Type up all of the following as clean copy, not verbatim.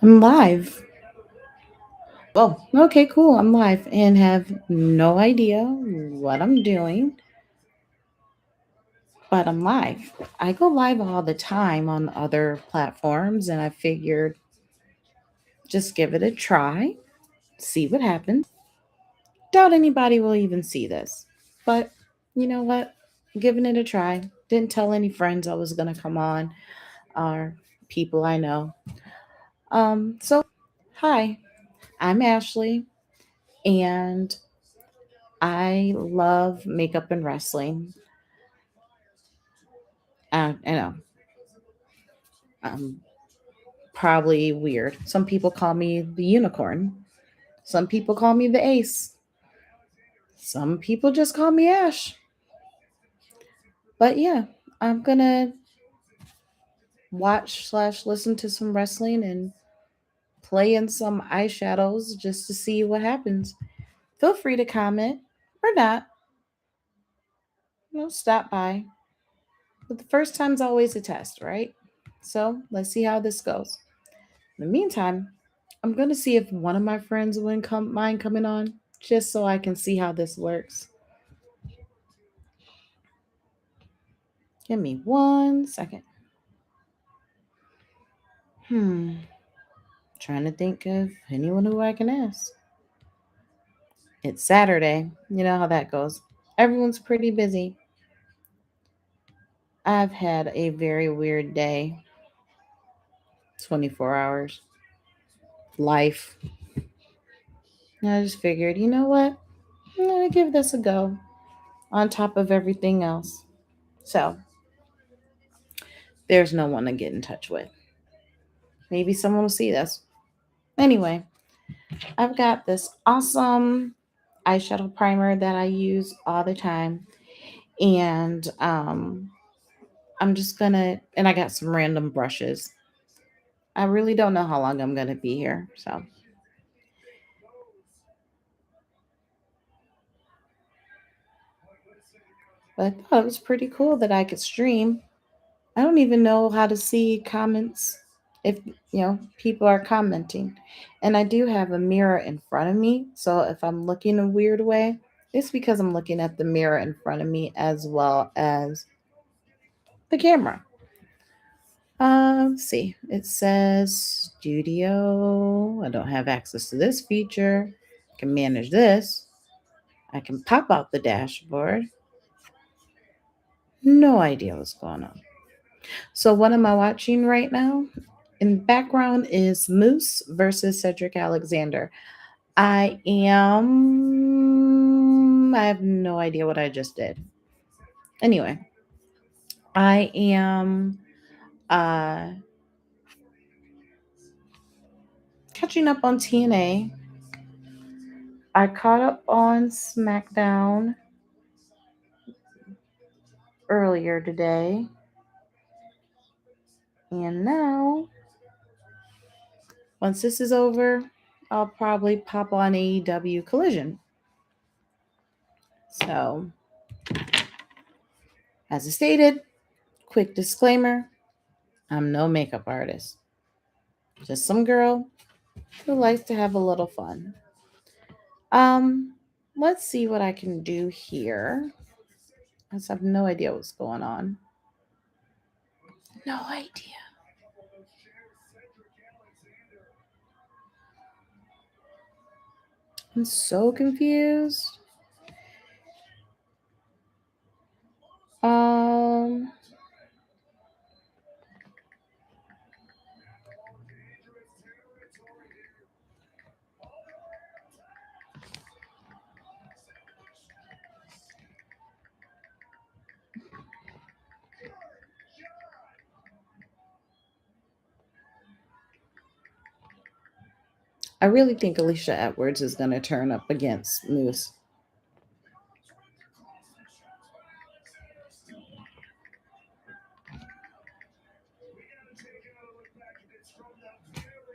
I'm live. Oh, okay, cool. I'm live and have no idea what I'm doing, but I'm live. I go live all the time on other platforms, and I figured just give it a try, see what happens. Doubt anybody will even see this, but you know what? Giving it a try. Didn't tell any friends I was going to come on or people I know. So, hi, I'm Ashley, and I love makeup and wrestling. I know, I'm probably weird. Some people call me the unicorn. Some people call me the ace. Some people just call me Ash. But yeah, I'm gonna watch slash listen to some wrestling and play in some eyeshadows just to see what happens. Feel free to comment or not. Stop by. But the first time's always a test, right? So let's see how this goes. In the meantime, I'm going to see if one of my friends would mind coming on just so I can see how this works. Give me 1 second. Trying to think of anyone who I can ask. It's Saturday. You know how that goes. Everyone's pretty busy. I've had a very weird day. 24 hours. Life. And I just figured, you know what? I'm going to give this a go on top of everything else. So, there's no one to get in touch with. Maybe someone will see this. Anyway, I've got this awesome eyeshadow primer that I use all the time. And I'm just gonna, and I got some random brushes. I really don't know how long I'm gonna be here. So, but I thought it was pretty cool that I could stream. I don't even know how to see comments if people are commenting. And I do have a mirror in front of me, so if I'm looking a weird way, it's because I'm looking at the mirror in front of me as well as the camera. Let's see. It says studio. I don't have access to this feature. I can manage this. I can pop out the dashboard. No idea what's going on. So, what am I watching right now? In the background is Moose versus Cedric Alexander. I have no idea what I just did. Anyway, I am uh, catching up on TNA. I caught up on SmackDown earlier today. And now, once this is over, I'll probably pop on AEW Collision. So, as I stated, quick disclaimer, I'm no makeup artist. Just some girl who likes to have a little fun. Um, let's see what I can do here. I have no idea what's going on. No idea. I'm so confused. Um, I really think Alicia Edwards is going to turn up against Moose.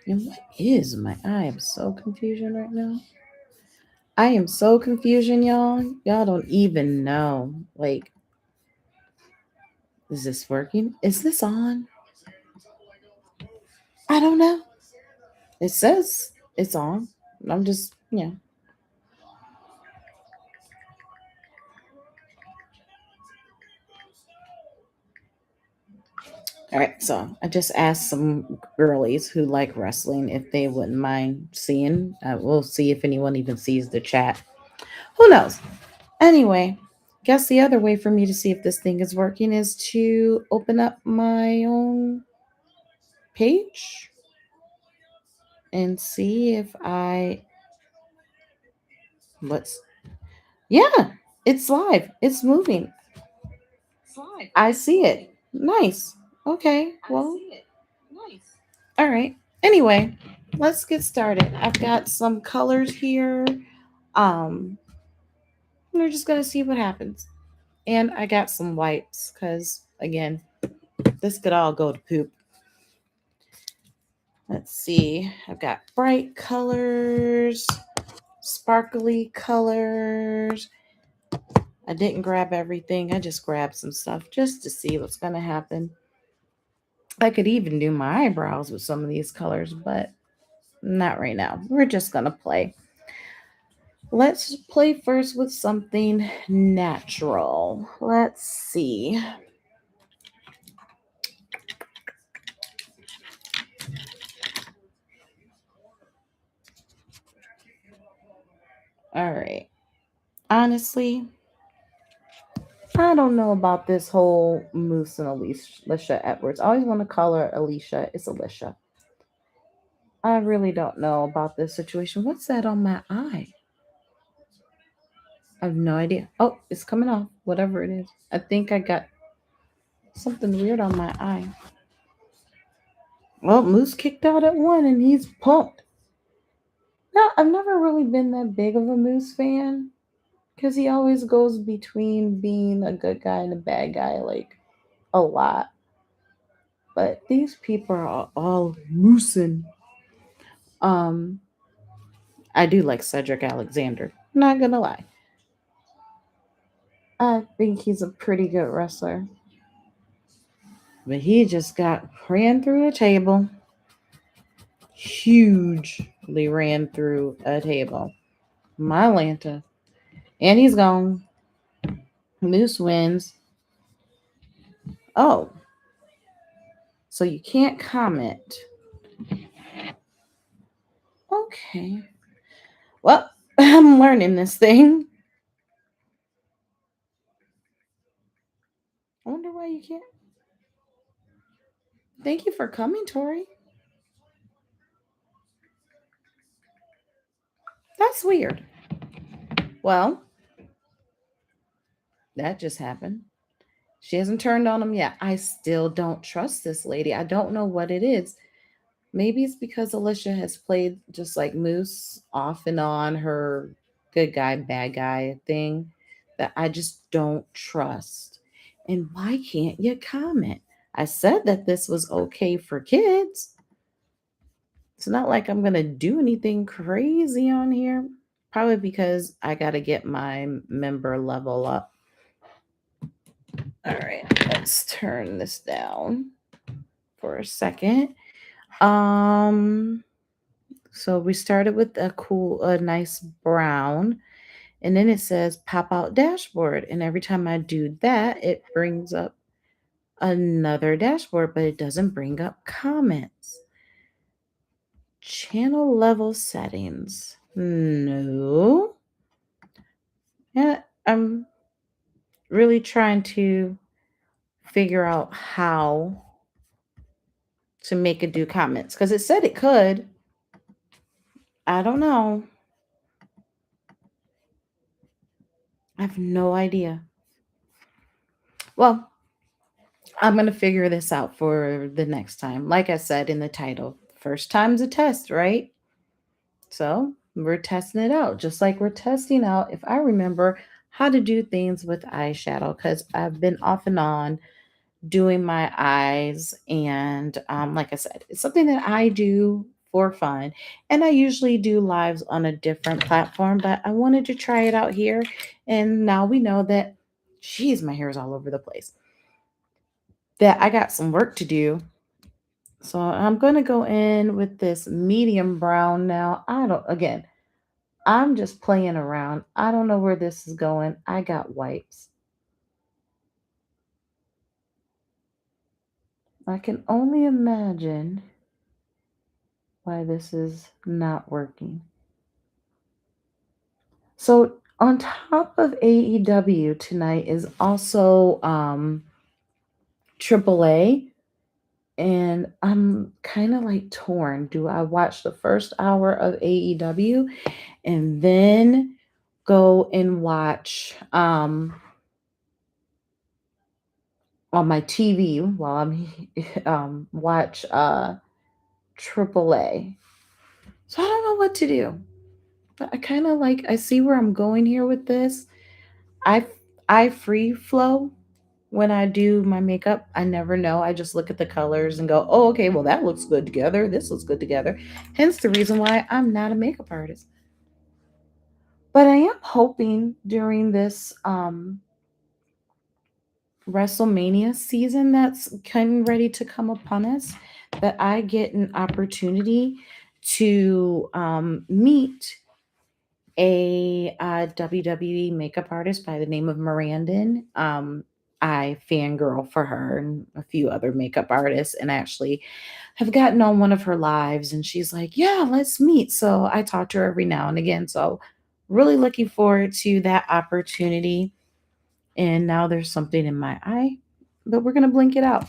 And what is my? I am so confusion right now. I am so confusion, y'all. Y'all don't even know. Like, is this working? Is this on? I don't know. It says it's on. I'm just, All right, so I just asked some girlies who like wrestling if they wouldn't mind seeing. We'll see if anyone even sees the chat. Who knows? Anyway, guess the other way for me to see if this thing is working is to open up my own page and see if what's yeah, it's live. It's moving. I see it. Nice. Okay. Well, all right. Anyway, let's get started. I've got some colors here. Um, we're just gonna see what happens. And I got some wipes because again, this could all go to poop. Let's see. I've got bright colors, sparkly colors. I didn't grab everything. I just grabbed some stuff just to see what's gonna happen. I could even do my eyebrows with some of these colors, but not right now. We're just gonna play. Let's play first with something natural. Let's see. All right. Honestly, I don't know about this whole Moose and Alicia Edwards. I always want to call her Alicia. It's Alicia. I really don't know about this situation. What's that on my eye? I have no idea. Oh, it's coming off. Whatever it is. I think I got something weird on my eye. Well, Moose kicked out at one and he's pumped. No, I've never really been that big of a Moose fan because he always goes between being a good guy and a bad guy, like a lot. But these people are all moosing. Um, I do like Cedric Alexander. Not gonna lie. I think he's a pretty good wrestler. But he just got ran through a table. Hugely ran through a table. My Lanta. And he's gone. Moose wins. Oh, so you can't comment. Okay. Well, I'm learning this thing. I wonder why you can't. Thank you for coming, Tori. That's weird. Well, that just happened. She hasn't turned on him yet. I still don't trust this lady. I don't know what it is. Maybe it's because Alicia has played just like Moose off and on her good guy, bad guy thing that I just don't trust. And why can't you comment? I said that this was okay for kids. It's not like I'm going to do anything crazy on here. Probably because I got to get my member level up. All right, let's turn this down for a second. So we started with a nice brown, and then it says pop out dashboard. And every time I do that, it brings up another dashboard, but it doesn't bring up comments. Channel level settings. No. Yeah, I'm really trying to figure out how to make it do comments because it said it could. I don't know. I have no idea. Well, I'm going to figure this out for the next time. Like I said in the title, first time's a test, right? So we're testing it out, just like we're testing out, if I remember, how to do things with eyeshadow because I've been off and on doing my eyes. And like I said, it's something that I do for fun. And I usually do lives on a different platform, but I wanted to try it out here. And now we know that, geez, my hair is all over the place, that I got some work to do. So I'm going to go in with this medium brown now. Again, I'm just playing around. I don't know where this is going. I got wipes. I can only imagine why this is not working. So on top of AEW tonight is also AAA. And I'm kind of like torn. Do I watch the first hour of AEW and then go and watch on my TV while I'm watch AAA? So I don't know what to do. But I kind of like I see where I'm going here with this. I I free flow when I do my makeup. I never know. I just look at the colors and go, "Oh, okay, well that looks good together. This looks good together." Hence the reason why I'm not a makeup artist. But I am hoping during this WrestleMania season that's kind of ready to come upon us that I get an opportunity to meet a WWE makeup artist by the name of Mirandon. I fangirl for her and a few other makeup artists, and actually have gotten on one of her lives. And she's like, "Yeah, let's meet." So I talk to her every now and again. So really looking forward to that opportunity. And now there's something in my eye, but we're gonna blink it out.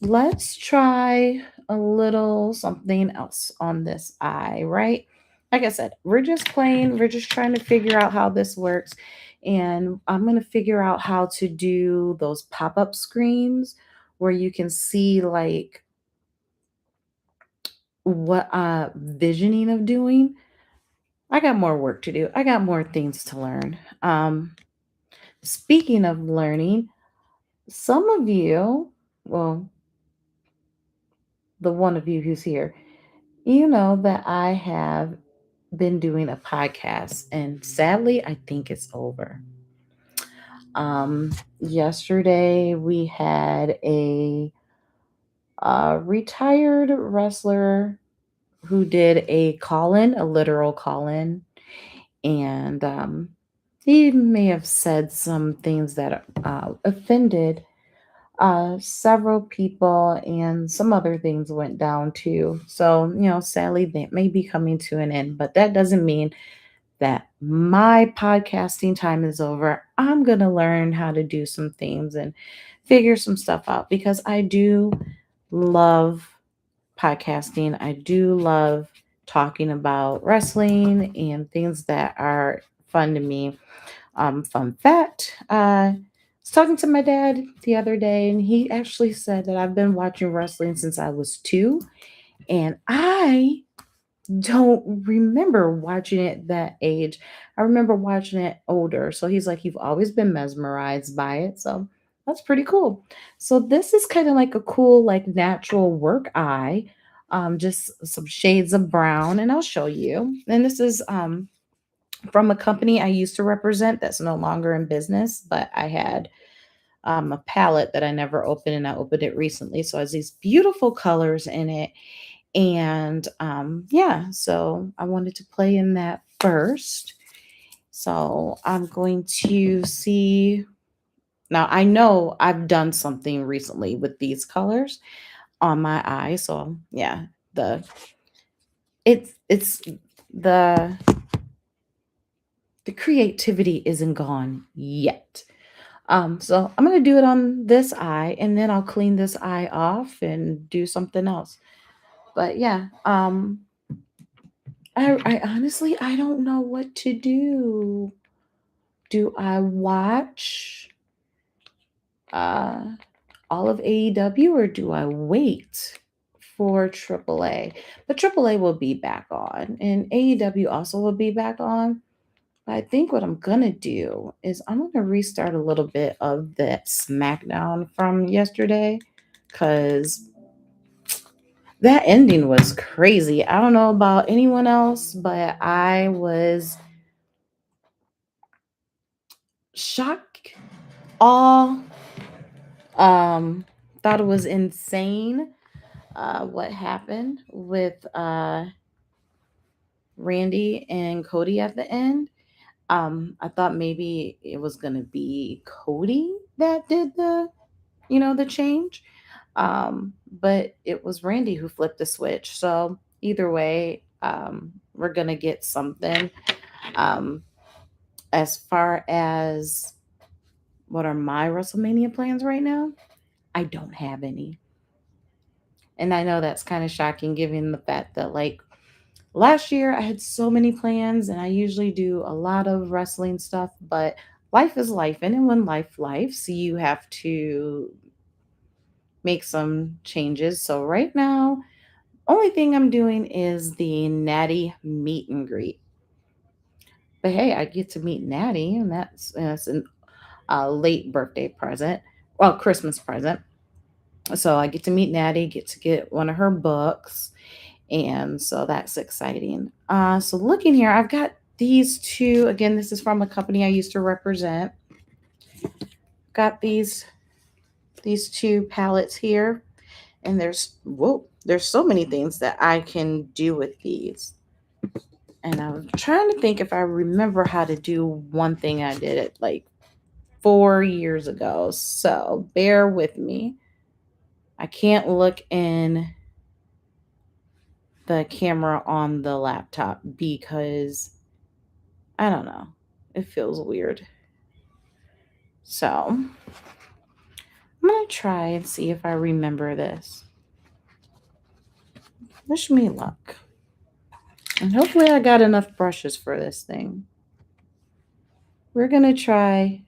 Let's try a little something else on this eye, right? Like I said, we're just playing, we're just trying to figure out how this works. And I'm going to figure out how to do those pop up screens where you can see like what visioning of doing. I got more work to do. I got more things to learn. Speaking of learning, some of you, well, the one of you who's here, you know that I have been doing a podcast, and sadly, I think it's over. Yesterday, we had a retired wrestler who did a call in, a literal call in, and he may have said some things that offended several people, and some other things went down too. So, sadly, that may be coming to an end, but that doesn't mean that my podcasting time is over. I'm going to learn how to do some things and figure some stuff out because I do love podcasting. I do love talking about wrestling and things that are fun to me. Fun fact, I was talking to my dad the other day, and he actually said that I've been watching wrestling since I was 2, and I don't remember watching it that age. I remember watching it older. So he's like, "You've always been mesmerized by it." So that's pretty cool. So this is kind of like a cool, like natural work eye. Just some shades of brown, and I'll show you. And this is from a company I used to represent that's no longer in business, but I had a palette that I never opened, and I opened it recently. So it has these beautiful colors in it. And yeah, so I wanted to play in that first. So I'm going to see. Now I know I've done something recently with these colors on my eye. So yeah, the it's the the creativity isn't gone yet. So I'm gonna do it on this eye, and then I'll clean this eye off and do something else. But yeah, I honestly I don't know what to do. Do I watch uh all of AEW or do I wait for AAA? But AAA will be back on, and AEW also will be back on. But I think what I'm gonna do is I'm gonna restart a little bit of that SmackDown from yesterday because that ending was crazy. I don't know about anyone else, but I was shocked, all thought it was insane. what happened with Randy and Cody at the end. I thought maybe it was gonna be Cody that did the change. But it was Randy who flipped the switch. So either way, we're gonna get something. Um, as far as what are my WrestleMania plans right now, I don't have any. And I know that's kind of shocking given the fact that, like, last year I had so many plans and I usually do a lot of wrestling stuff, but life is life. And when life, you have to make some changes. So right now, only thing I'm doing is the Natty meet and greet. But hey, I get to meet Natty, and that's a late birthday present, well, Christmas present. So I get to meet Natty, get to get one of her books, and so that's exciting. So looking here, I've got these two. Again, this is from a company I used to represent. Got these two palettes here, and there's so many things that I can do with these. And I'm trying to think if I remember how to do one thing I did it like 4 years ago. So bear with me. I can't look in the camera on the laptop because I don't know. It feels weird. So I'm going to try and see if I remember this. Wish me luck. And hopefully I got enough brushes for this thing. We're going to try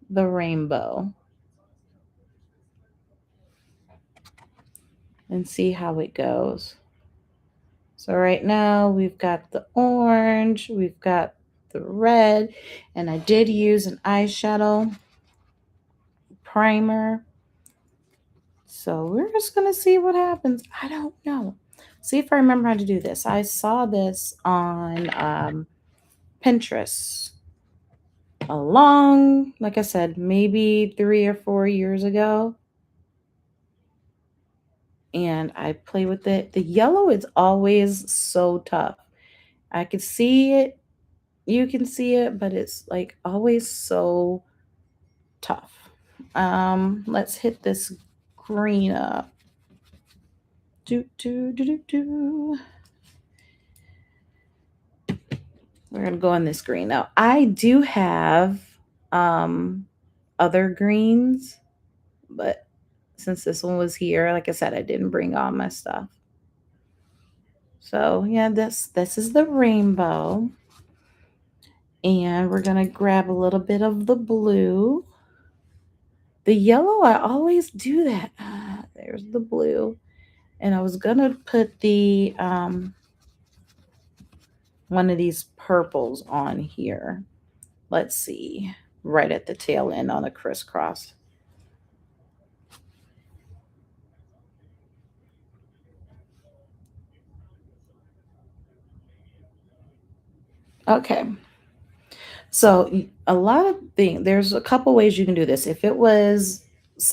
the rainbow and see how it goes. So right now we've got the orange, we've got the red, and I did use an eyeshadow primer. So we're just going to see what happens. I don't know. See if I remember how to do this. I saw this on Pinterest like I said, maybe 3 or 4 years ago. And I play with it. The yellow is always so tough. I can see it. You can see it, but it's like always so tough. Let's hit this green up. Do do do do do. We're gonna go on this green now. I do have um other greens, but since this one was here, like I said, I didn't bring all my stuff. So yeah, this is the rainbow. And we're gonna grab a little bit of the blue. The yellow, I always do that. There's the blue. And I was gonna put the one of these purples on here. Let's see, right at the tail end on a crisscross. Okay. So a lot of things, there's a couple ways you can do this. If it was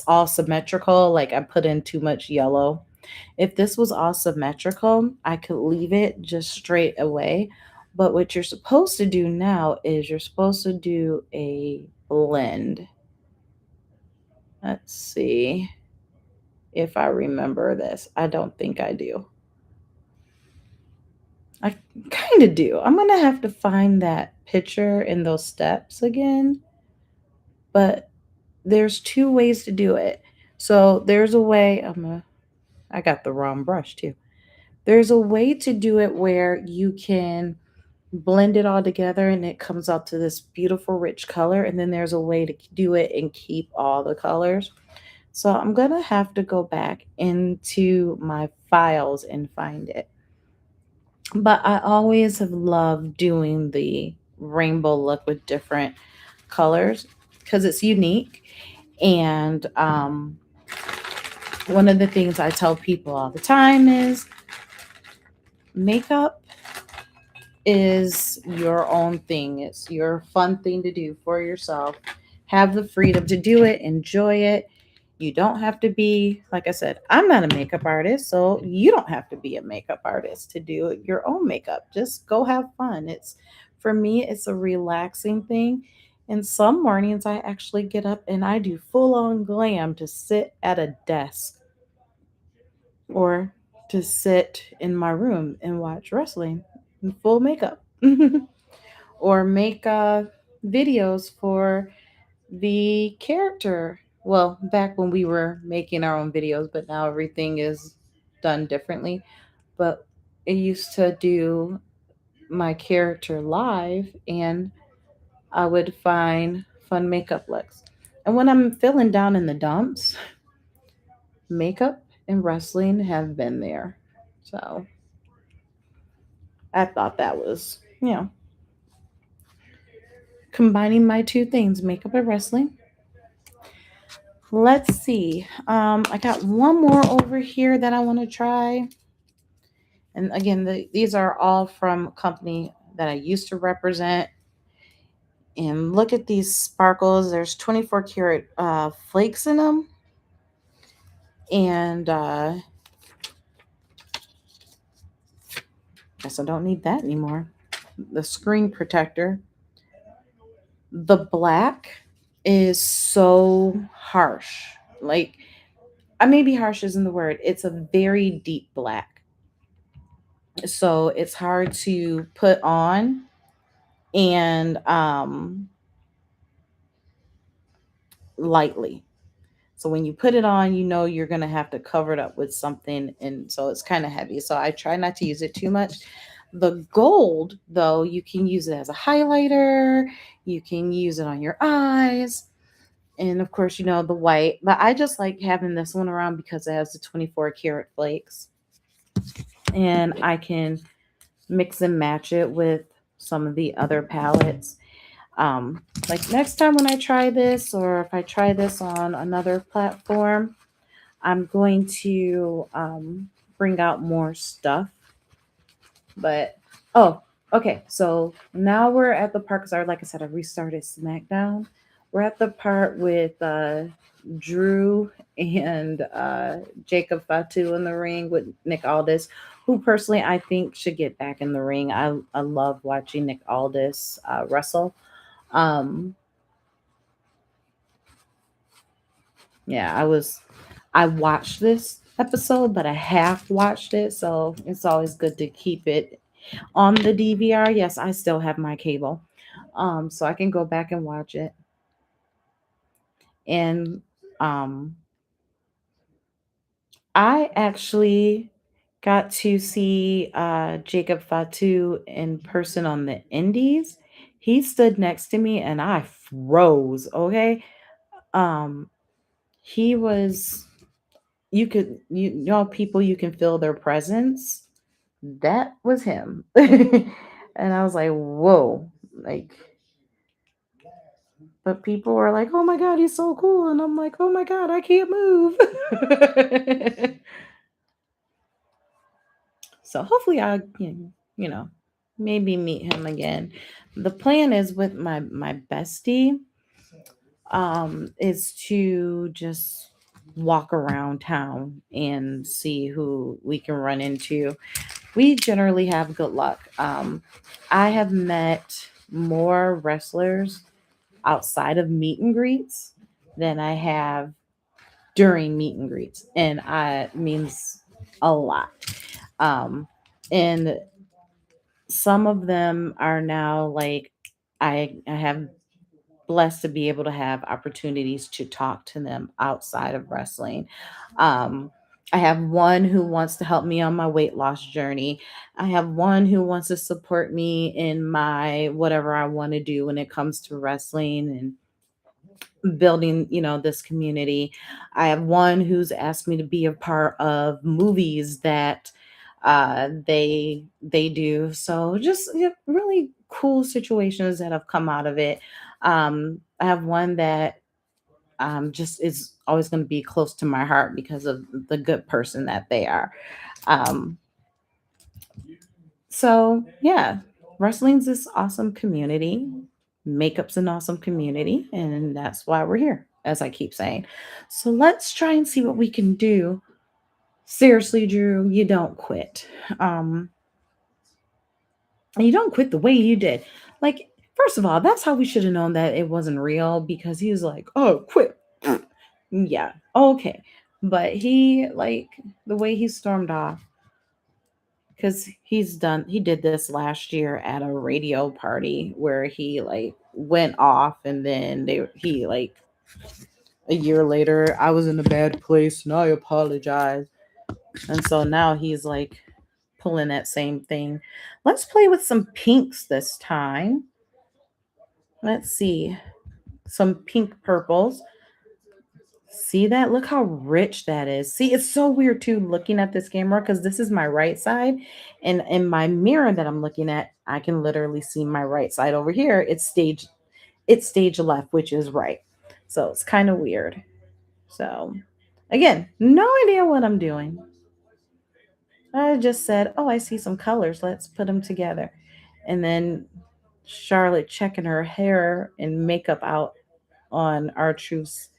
all symmetrical, like I put in too much yellow, if this was all symmetrical, I could leave it just straight away. But what you're supposed to do now is you're supposed to do a blend. Let's see if I remember this. I don't think I do. I kind of do. I'm going to have to find that picture in those steps again. But there's two ways to do it. So there's a way, I got the wrong brush too. There's a way to do it where you can blend it all together and it comes out to this beautiful rich color. And then there's a way to do it and keep all the colors. So I'm going to have to go back into my files and find it. But I always have loved doing the rainbow look with different colors because it's unique. And one of the things I tell people all the time is makeup is your own thing. It's your fun thing to do for yourself. Have the freedom to do it, enjoy it. You don't have to be, like I said, I'm not a makeup artist, so you don't have to be a makeup artist to do your own makeup. Just go have fun. It's for me, it's a relaxing thing. And some mornings I actually get up and I do full on glam to sit at a desk or to sit in my room and watch wrestling in full makeup or make videos for the character. Well, back when we were making our own videos, but now everything is done differently. But I used to do my character live and I would find fun makeup looks. And when I'm feeling down in the dumps, makeup and wrestling have been there. So I thought that was, combining my two things, makeup and wrestling. Let's see. I got one more over here that I want to try. And again, these are all from a company that I used to represent. And look at these sparkles. There's 24 karat flakes in them. And guess I don't need that anymore. The screen protector. The black is so harsh. Like, maybe harsh isn't the word. It's a very deep black. So it's hard to put on and lightly. So when you put it on, you know you're going to have to cover it up with something. And so it's kind of heavy. So I try not to use it too much. The gold, though, you can use it as a highlighter. You can use it on your eyes. And of course, the white. But I just like having this one around because it has the 24 karat flakes. And I can mix and match it with some of the other palettes. Like next time when I try this, or if I try this on another platform, I'm going to bring out more stuff. But oh, okay. So now we're at the part because, like I said, I restarted SmackDown. We're at the part with Drew and Jacob Fatu in the ring with Nick Aldis, who personally I think should get back in the ring. I love watching Nick Aldis wrestle. Um, yeah, I watched this episode, but I half watched it, so it's always good to keep it on the DVR. Yes, I still have my cable, so I can go back and watch it. And um, I actually got to see Jacob Fatu in person on the Indies. He stood next to me, and I froze. Okay, um, he was. You know people you can feel their presence. That was him. And I was like, whoa, like, but people were like, oh my god, he's so cool, and I'm like, oh my god, I can't move. So hopefully I can, maybe meet him again. The plan is with my bestie is to just walk around town and see who we can run into. We generally have good luck. I have met more wrestlers outside of meet and greets than I have during meet and greets, and I means a lot. Um, and some of them are now like I have blessed to be able to have opportunities to talk to them outside of wrestling. Um, I have one who wants to help me on my weight loss journey. I have one who wants to support me in my whatever I want to do when it comes to wrestling and building, this community. I have one who's asked me to be a part of movies that they do. So just really cool situations that have come out of it. I have one that just is always going to be close to my heart because of the good person that they are. Um, so yeah, wrestling's this awesome community. Makeup's an awesome community, and that's why we're here. as I keep saying. So let's try and see what we can do. Seriously, Drew, you don't quit. Um, and you don't quit the way you did. Like, first of all, that's how we should have known that it wasn't real because he was like, "Oh, quit." Yeah, okay. But he like the way he stormed off because he did this last year at a radio party where he like went off and then he like a year later, I was in a bad place and I apologize. And so now he's like pulling that same thing. Let's play with some pinks this time. Let's see. Some pink purples. See that? Look how rich that is. See, it's so weird too looking at this camera because this is my right side. And in my mirror that I'm looking at, I can literally see my right side over here. It's stage left, which is right. So it's kind of weird. So again, no idea what I'm doing. I just said, oh, I see some colors. Let's put them together. And then Charlotte checking her hair and makeup out on our truth's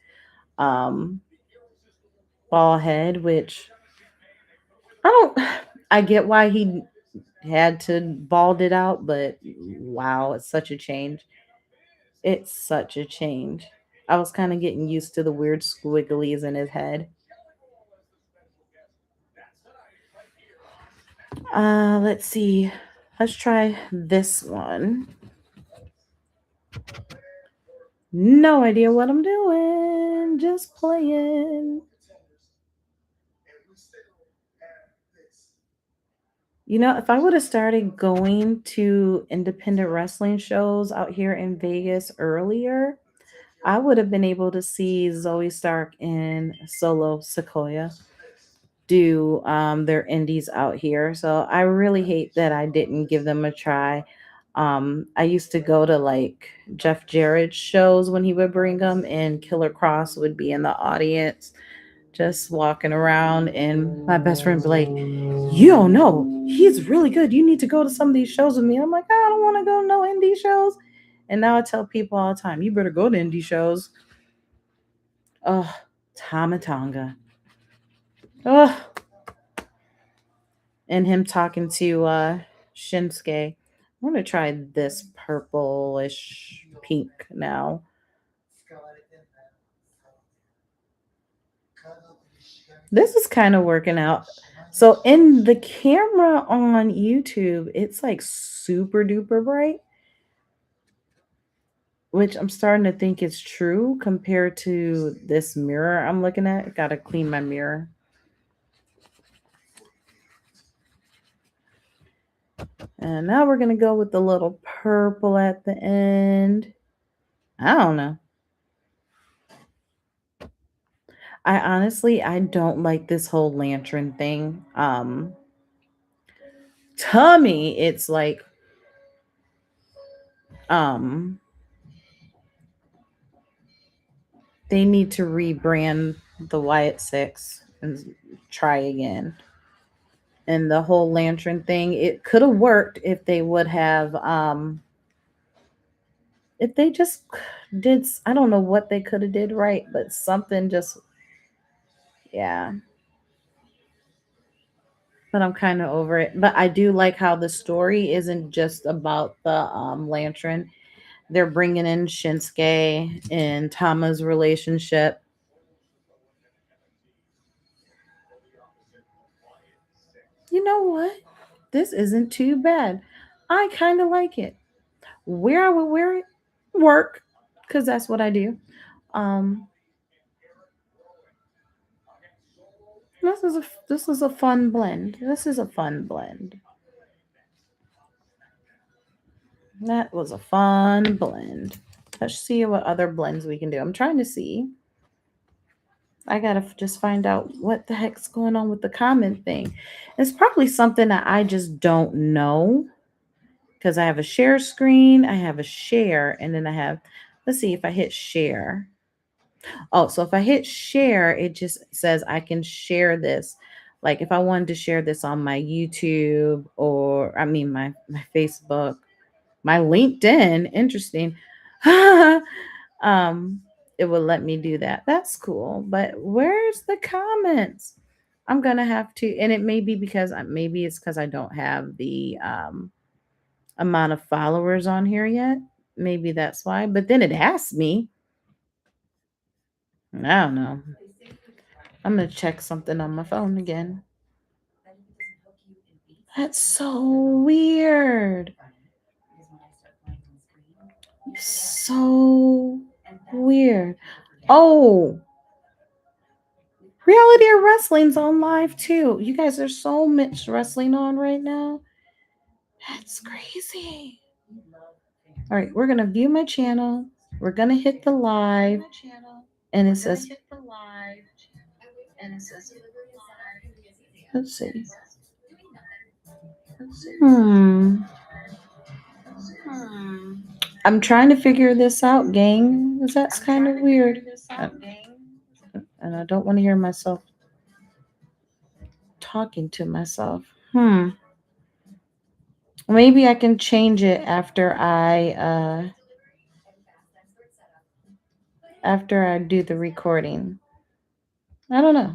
um, ball head, which I don't, I get why he had to bald it out, but wow, it's such a change. It's such a change. I was kind of getting used to the weird squigglies in his head. Let's see. Let's try this one. No idea what I'm doing. Just playing. If I would have started going to independent wrestling shows out here in Vegas earlier, I would have been able to see Zoe Stark and Solo Sequoia do their indies out here. So I really hate that I didn't give them a try. I used to go to like Jeff Jarrett's shows when he would bring them, and Killer Cross would be in the audience just walking around. And my best friend would be like, "You don't know, he's really good. You need to go to some of these shows with me." I'm like, "I don't want to go to no indie shows." And now I tell people all the time, "You better go to indie shows." Oh, Tamatonga. Oh, and him talking to Shinsuke. I'm gonna try this purplish pink now. This is kind of working out. So in the camera on YouTube, it's like super duper bright, which I'm starting to think is true compared to this mirror I'm looking at. Gotta clean my mirror. And now we're gonna go with the little purple at the end. I don't know. I don't like this whole lantern thing. To me, it's like um they need to rebrand the Wyatt Six and try again. And the whole lantern thing, it could have worked if they would have if they just I don't know what they could have did right, but something just yeah. But I'm kind of over it. But I do like how the story isn't just about the lantern. They're bringing in Shinsuke and Tama's relationship. You know what? This isn't too bad. I kind of like it. Where I would wear it, work, because that's what I do. Um, this is a fun blend. This is a fun blend. That was a fun blend. Let's see what other blends we can do. I'm trying to see. I gotta just find out what the heck's going on with the comment thing. It's probably something that I just don't know because I have a share screen, I have a share, and then I have, let's see if I hit share. Oh, so if I hit share, it just says I can share this. Like if I wanted to share this on my YouTube or my Facebook, my LinkedIn, interesting. um, it will let me do that. That's cool. But where's the comments? I'm gonna have to, and it may be because maybe it's because I don't have the amount of followers on here yet. Maybe that's why. But then it asks me. I don't know. I'm gonna check something on my phone again. That's so weird. So weird. Oh, reality or wrestling's on live too. You guys, there's so much wrestling on right now. That's crazy. All right, we're gonna view my channel. We're gonna hit the live, and it says, let's see. Hmm. I'm trying to figure this out, gang. That's kind of weird. And I don't want to hear myself talking to myself. Maybe I can change it after I do the recording. I don't know.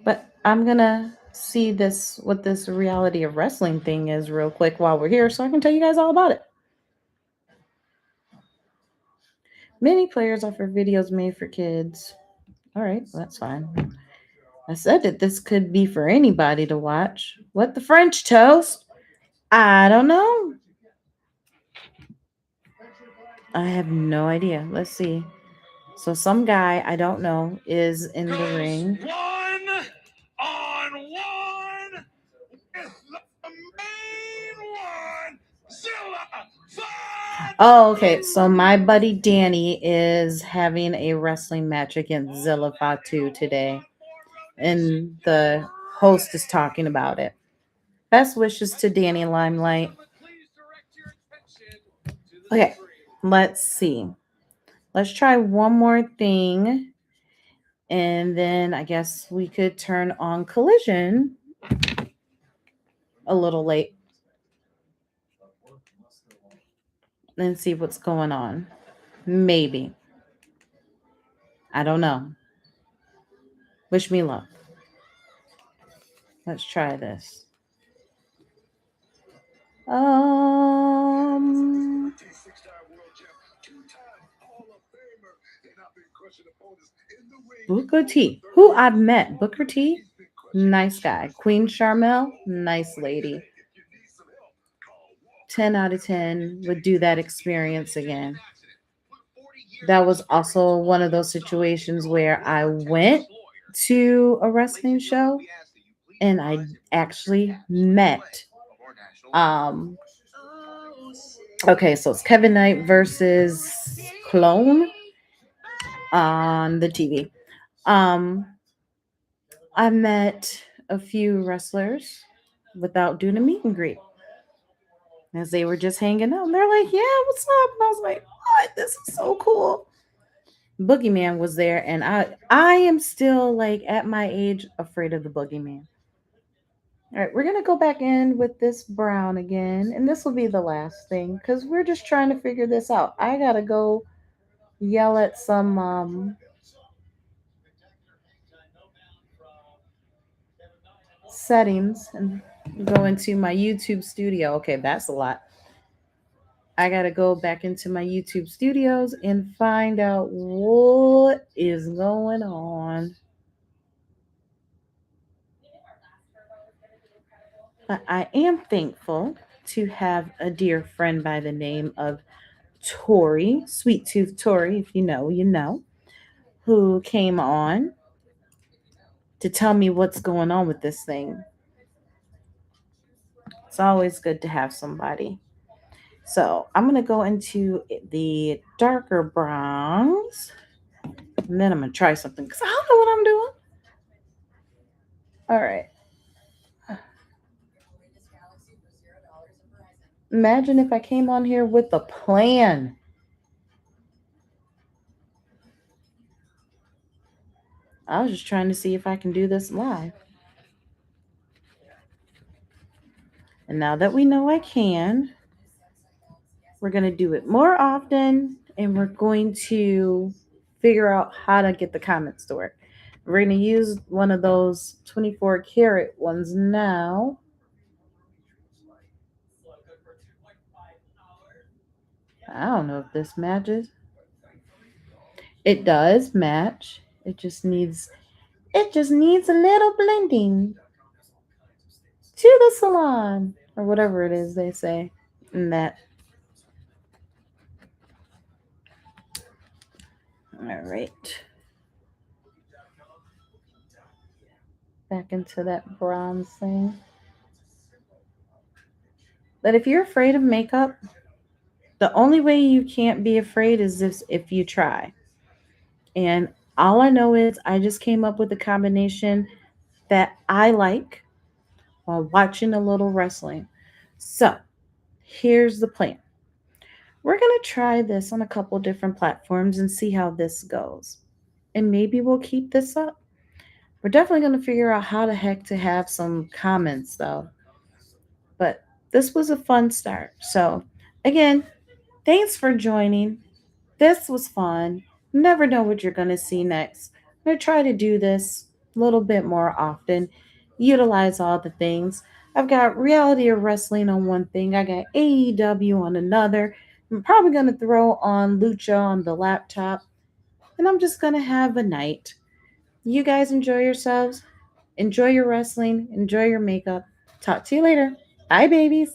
But I'm gonna see this what this reality of wrestling thing is real quick while we're here so I can tell you guys all about it. Many players offer videos made for kids. All right, well, that's fine. I said that this could be for anybody to watch. What the French toast? I don't know. I have no idea. Let's see. So some guy I don't know is in the ring. 1-on-1 with the main one, Zilla. Oh, okay. So my buddy Danny is having a wrestling match against Zilla Fatu today, and the host is talking about it. Best wishes to Danny Limelight. Okay, let's see. Let's try one more thing. And then I guess we could turn on Collision a little late and see what's going on. Maybe. I don't know. Wish me luck. Let's try this. Booker T, who I've met. Booker T, nice guy. Queen Charmel, nice lady. 10 out of 10 would do that experience again. That was also one of those situations where I went to a wrestling show and I actually met okay, so it's Kevin Knight versus Clone on the TV. I met a few wrestlers without doing a meet and greet as they were just hanging out. And they're like, "Yeah, what's up?" And I was like, "What? This is so cool." Boogeyman was there, and I am still like at my age afraid of the Boogeyman. All right, we're gonna go back in with this brown again, and this will be the last thing because we're just trying to figure this out. I gotta go yell at some settings and go into my YouTube studio. Okay, that's a lot. I gotta go back into my YouTube studios and find out what is going on. But I am thankful to have a dear friend by the name of Tori, Sweet Tooth Tori, if you know, you know, who came on to tell me what's going on with this thing. It's always good to have somebody. So I'm going to go into the darker browns, and then I'm going to try something because I don't know what I'm doing. All right. Imagine if I came on here with a plan. I was just trying to see if I can do this live. And now that we know I can, we're going to do it more often and we're going to figure out how to get the comments to work. We're going to use one of those 24 karat ones now. I don't know if this matches. It does match. It just needs a little blending to the salon or whatever it is they say in that. All right. Back into that bronze thing. But if you're afraid of makeup, the only way you can't be afraid is if you try. And all I know is I just came up with a combination that I like while watching a little wrestling. So here's the plan. We're going to try this on a couple different platforms and see how this goes. And maybe we'll keep this up. We're definitely going to figure out how the heck to have some comments though. But this was a fun start. So, again, thanks for joining. This was fun. Never know what you're going to see next. I'm going to try to do this a little bit more often, utilize all the things. I've got reality of wrestling on one thing, I got AEW on another. I'm probably going to throw on Lucha on the laptop, and I'm just going to have a night. You guys enjoy yourselves. Enjoy your wrestling. Enjoy your makeup. Talk to you later. Bye, babies.